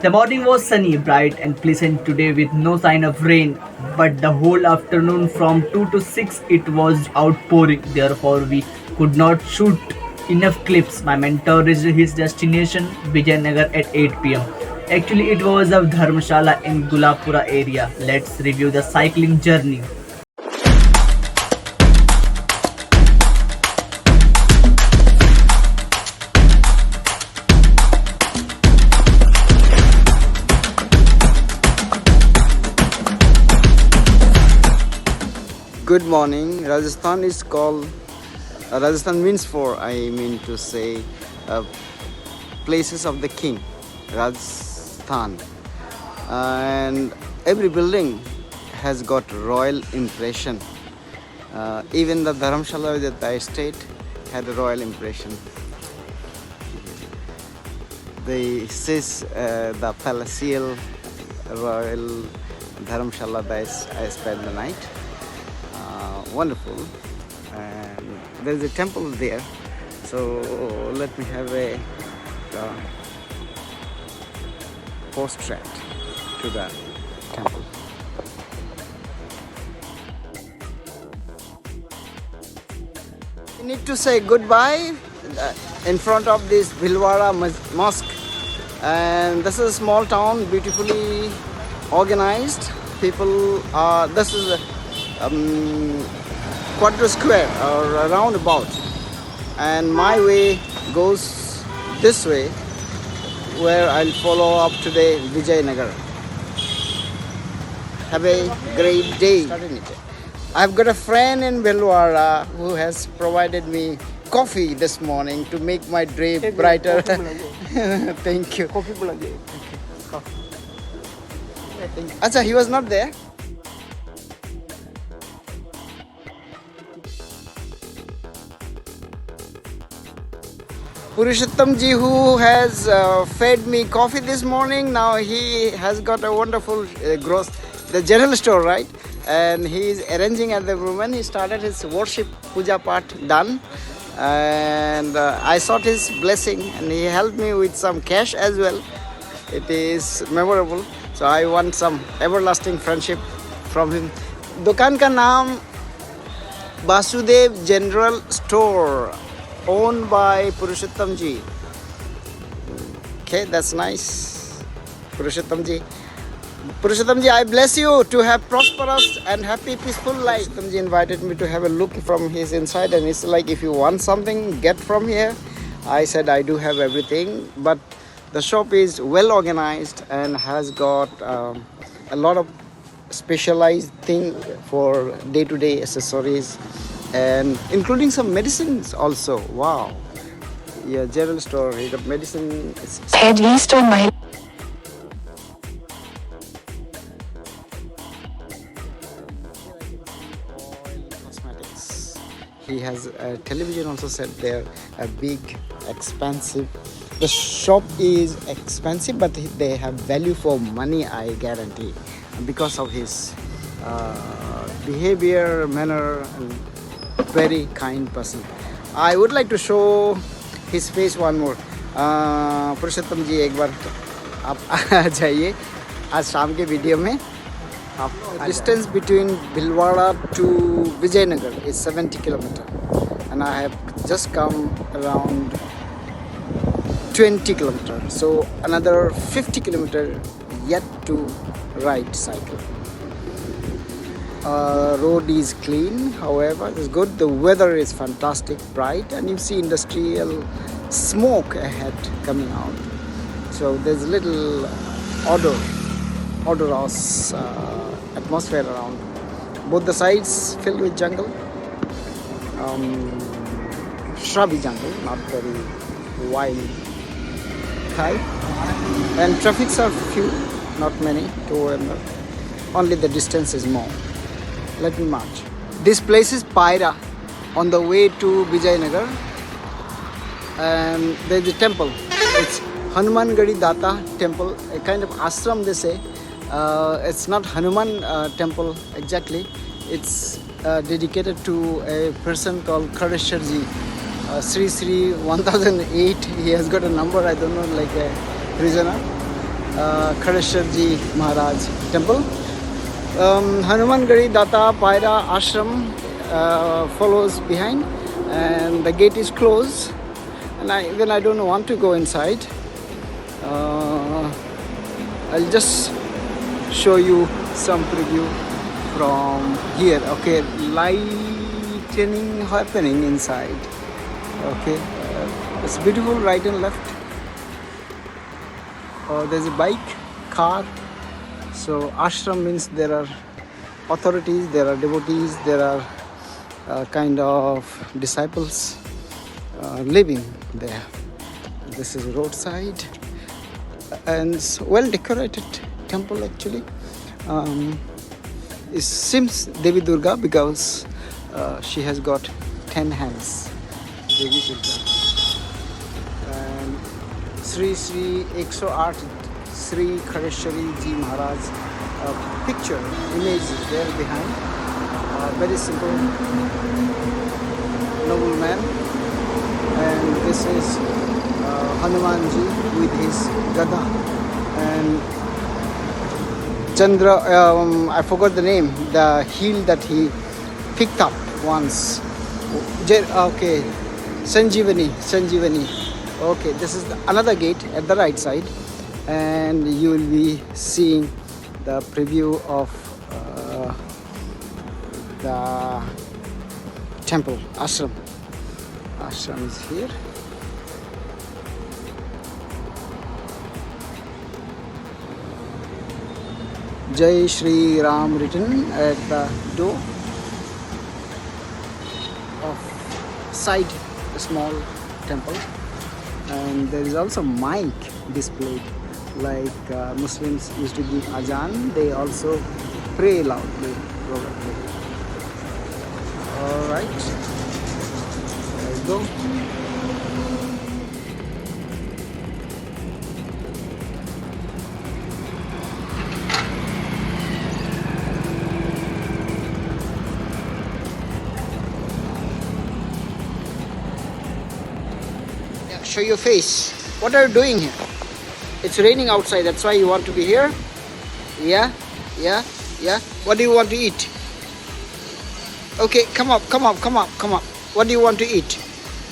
The morning was sunny, bright, and pleasant today with no sign of rain, but the whole afternoon from 2 to 6 it was outpouring. Therefore, we could not shoot enough clips. My mentor reached his destination, Vijayanagar, at 8 pm. Actually, it was a Dharmshala in Gulapura area. Let's review the cycling journey. Good morning. Rajasthan is called Rajasthan means for uh, places of the king. Rajasthan, and every building has got royal impression. Even the Dharamshala that I stayed had a royal impression. This is the palatial royal Dharamshala that I spent the night. Wonderful, and there's a temple there, so let me have a portrait to the temple. We need to say goodbye in front of this Bhilwara mosque, and this is a small town, beautifully organized. People are, this is a quarter square or a roundabout, and my way goes this way, where I'll follow up today Vijayanagar. Have a great day. I've got a friend in Bhilwara who has provided me coffee this morning to make my day brighter. Thank you. Acha, he was not there. Purushottam ji, who has fed me coffee this morning, now he has got a wonderful the general store, right? And he is arranging at the moment. He started his worship puja part done, and I sought his blessing, and he helped me with some cash as well. It is memorable, so I want some everlasting friendship from him. दुकान का नाम Basudev General Store, owned by Purushottam ji. Okay, that's nice. Purushottam ji. Purushottam ji, I bless you to have prosperous and happy, peaceful life. Purushottam ji invited me to have a look from his inside, and it's like, if you want something, get from here. I said I do have everything, but the shop is well organized and has got a lot of specialized thing for day-to-day accessories, and including some medicines also. Wow. Yeah, general store. He got medicine. Head east on my Cosmetics. He has a television also set there, a big, expensive. The shop is expensive, but they have value for money, I guarantee, because of his behavior, manner, and very kind person. I would like to show his face one more. पुरुषोत्तम जी, एक बार आप आ जाइए आज शाम के video में. Distance between Bhilwara to Vijayanagar is 70 kilometers, and I have just come around 20 kilometers, so another 50 kilometers yet to ride cycle. Road is clean, however, it's good. The weather is fantastic, bright, and you see industrial smoke ahead coming out. So there's a little odorous atmosphere around. Both the sides filled with jungle, shrubby jungle, not very wild type. And traffics are few, not many, only the distance is more. Let me march. This place is Paira, on the way to Vijayanagar, and there's a temple. It's Hanuman Gadi Data temple, a kind of ashram they say. It's not Hanuman temple exactly. It's dedicated to a person called Kardeshwar ji. Sri 1008. He has got a number, I don't know, like a prisoner. Khareshwarji Maharaj temple. Hanuman Gari Data Paira Ashram follows behind, and the gate is closed. And I don't want to go inside. I'll just show you some preview from here. Okay, lightning happening inside. Okay, it's beautiful right and left. There's a bike, car. So ashram means there are authorities, there are devotees, there are kind of disciples living there. This is roadside and it's well decorated temple actually. It seems Devi Durga because she has got 10 hands. Devi Durga. And Sri 108 Sri Khareshwari Ji Maharaj picture, image is there behind. Very simple, noble man. And this is Hanumanji with his Gada. And Chandra, I forgot the name, the heel that he picked up once. Okay, Sanjeevani. Okay, this is another gate at the right side, and you will be seeing the preview of the temple, ashram. Ashram is here. Jai Shri Ram written at the door of side a small temple, and there is also mic displayed like Muslims used to give azan. They also pray loudly probably. All right, there you go. Show your face. What are you doing here? It's raining outside, that's why you want to be here? Yeah. What do you want to eat? Okay, come up. What do you want to eat?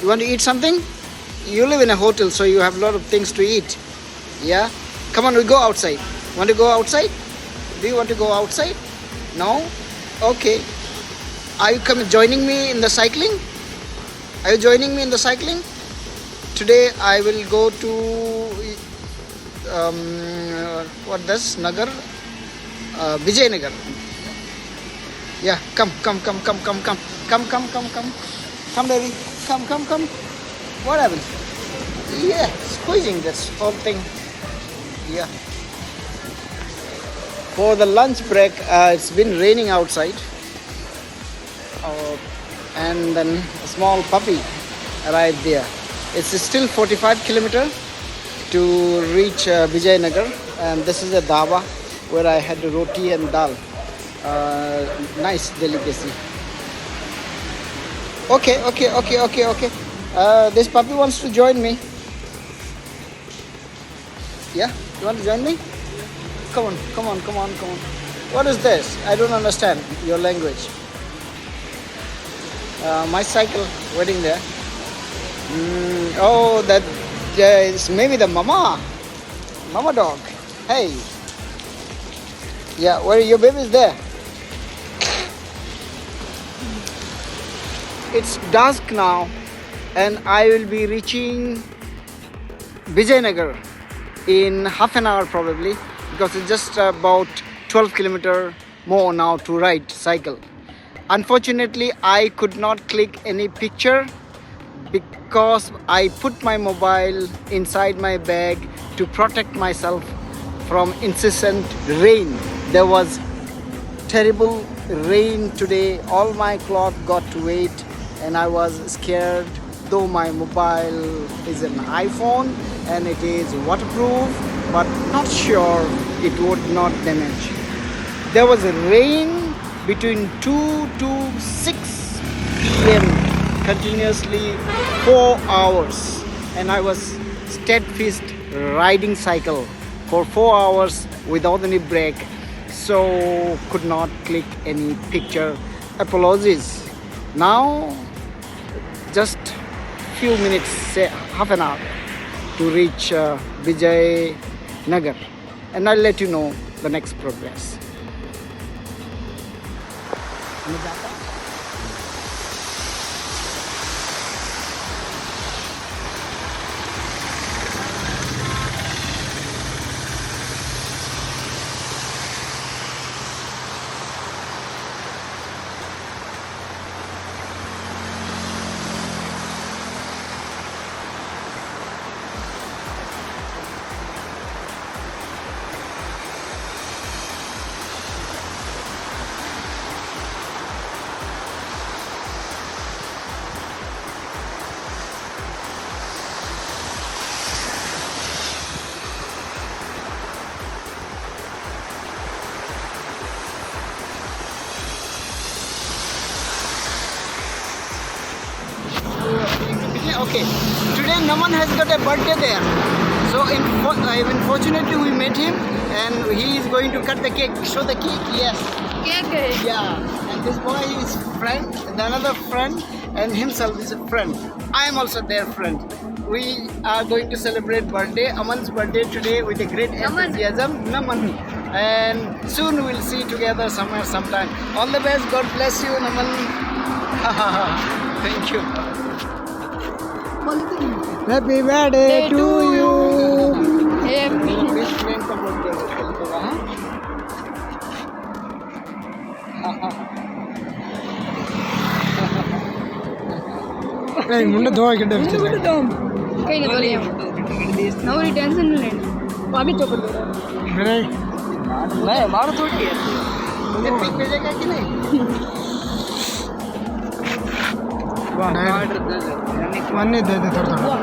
You want to eat something? You live in a hotel, so you have a lot of things to eat. Yeah? Come on, we go outside. Want to go outside? Do you want to go outside? No? Okay. Are you joining me in the cycling? Are you joining me in the cycling? Today I will go to Nagar, Vijayanagar. Yeah, come, baby, come. What happened? Yeah, squeezing this whole thing. Yeah. For the lunch break, it's been raining outside, and then a small puppy arrived there. It's still 45 kilometers to reach Vijayanagar, and this is a dhaba where I had roti and dal. Nice delicacy. Okay. This puppy wants to join me. Yeah, you want to join me? Come on. What is this? I don't understand your language. My cycle waiting there. Oh, that is maybe the mama dog. Hey, yeah, where your baby is there? It's dusk now, and I will be reaching Vijayanagar in half an hour probably, because it's just about 12 kilometers more now to ride cycle. Unfortunately, I could not click any picture because I put my mobile inside my bag to protect myself from incessant rain. There was terrible rain today. All my cloth got wet and I was scared, though my mobile is an iPhone and it is waterproof, but not sure it would not damage. There was a rain between 2 to 6 p.m. continuously 4 hours, and I was steadfast riding cycle for 4 hours without any break, so could not click any picture. Apologies. Now just few minutes, say half an hour to reach Vijay Nagar, and I'll let you know the next progress. Okay, today Naman has got a birthday there. So unfortunately we met him and he is going to cut the cake. Show the cake, yes. Cake. Yeah, and this boy is friend, another friend, and himself is a friend. I am also their friend. We are going to celebrate birthday, Aman's birthday today with a great enthusiasm. Naman. And soon we'll see together somewhere sometime. All the best. God bless you, Naman. Thank you. Happy birthday to you. Happy. Best friend का birthday होगा, हाँ? मुंडे धोआ के डर चला कहीं नहीं बोलिए ना वो टेंशन नहीं लेनी आगे चौपड़ दो मेरे नहीं मारो थोड़ी है मुझे पिक भेजेगा कि नहीं वन नहीं दे थोड़ा थोड़ा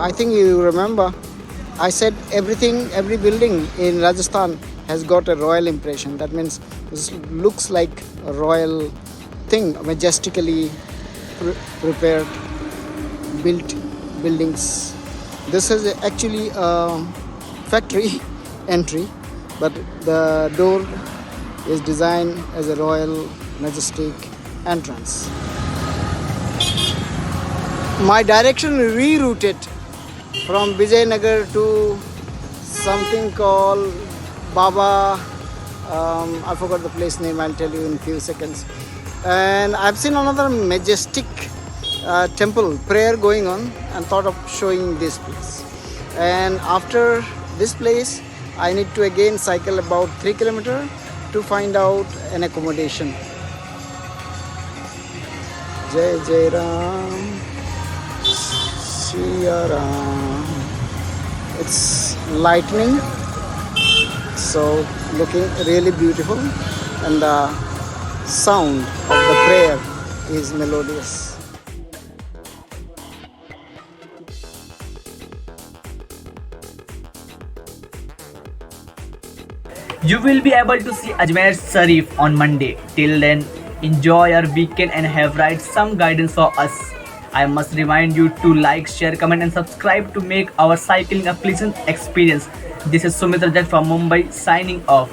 I think you remember I said every building in Rajasthan has got a royal impression. That means this looks like a royal thing, majestically prepared, built buildings. This is actually a factory entry, but the door is designed as a royal, majestic entrance. My direction rerouted from Vijayanagar to something called Baba, I forgot the place name, I'll tell you in a few seconds. And I've seen another majestic temple, prayer going on, and thought of showing this place. And after this place, I need to again cycle about 3 kilometers to find out an accommodation. Jai Jai Ram, Siya Ram. It's lightning, so looking really beautiful, and the sound of the prayer is melodious. You will be able to see Ajmer Sharif on Monday. Till then, enjoy your weekend and have write some guidance for us. I must remind you to like, share, comment and subscribe to make our cycling a pleasant experience. This is Sumit Rajat from Mumbai signing off.